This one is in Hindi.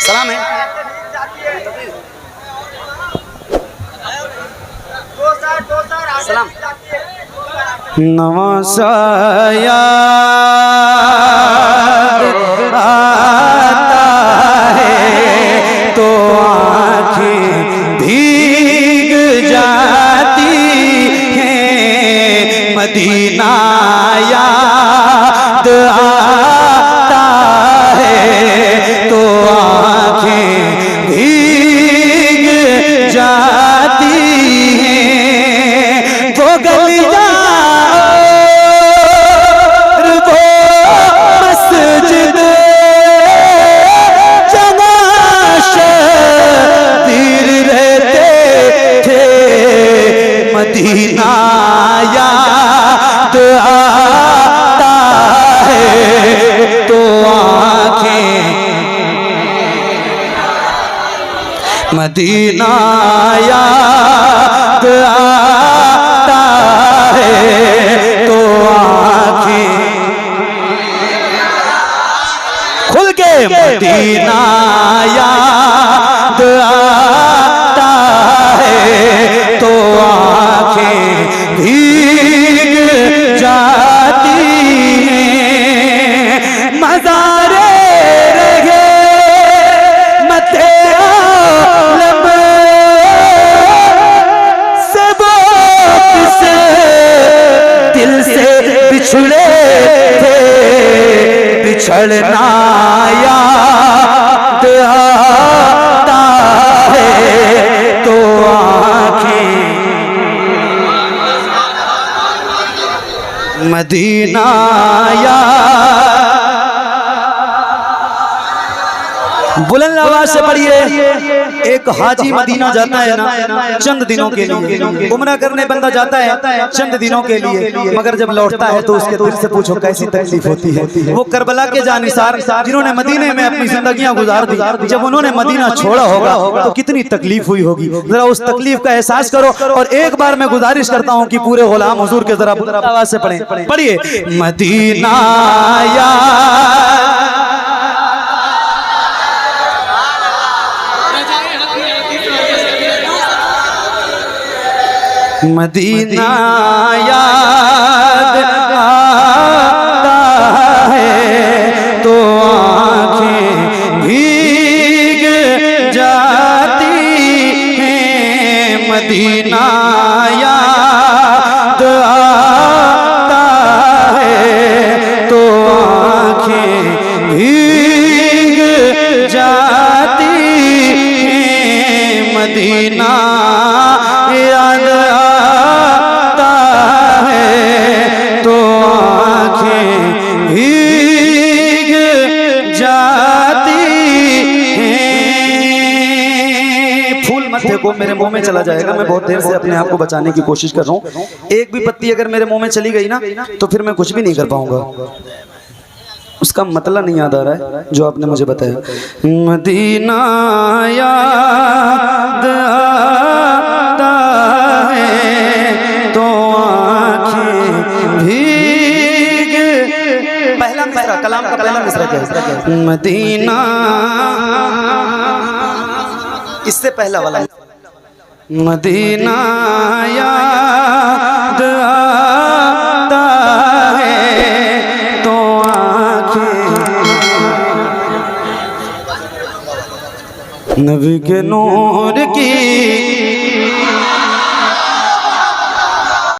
सलाम है। सलाम। नवासाया आता है तो आँखें भीग जाती हैं, मदीना याद आता है तो आँखें भीग जाती हैं। वो गलियां और वो मस्जिद जहाँ शबीर रहते थे, मदीना याद आता है तो आँखें मदीना याद आता है तो आँखें खुल के मदीना याद आता है तो आँखें भीग जाती हैं। मज़ारे रहे मते आलम से वो किसे दिल से बिछड़े थे, बिछड़ना याद आता है तो आँखें मदीना बुलंद आवाज से पढ़िए। एक हाजी मदीना जाता है ना चंद दिनों के लिए, उम्रा करने बंदा जाता है चंद दिनों के लिए, मगर जब लौटता है तो उसके दिल से पूछो कैसी तकलीफ होती है। वो करबला के जानिसार जिन्होंने मदीने में अपनी जिंदगियां गुजार दी, जब उन्होंने मदीना छोड़ा होगा तो कितनी तकलीफ हुई होगी, जरा उस तकलीफ का एहसास करो। और एक बार मैं गुजारिश करता हूँ कि पूरे गुलाम हुजूर के जरा आवाज से पढ़िए। मदीना मदीना याद आता है तो आँखें भीग जाती हैं, मदीना याद आता है तो आँखें भीग जाती हैं, मदीना याद आता है तो आँखें भीग जाती हैं। फूल मत्थे को मेरे मुंह में चला जाएगा, मैं बहुत देर से अपने आप को बचाने की कोशिश कर रहा हूँ। एक भी पत्ती अगर मेरे मुंह में चली गई ना तो फिर मैं कुछ भी नहीं कर पाऊंगा। उसका मतलब नहीं याद आ रहा है जो आपने मुझे बताया। मदीना याद आता है तो आँखें भीग। पहला मिसरा, कलाम का पहला मिसरा क्या है? मदीना, इससे पहला वाला मदीना याद आता है तो नबी के नूर की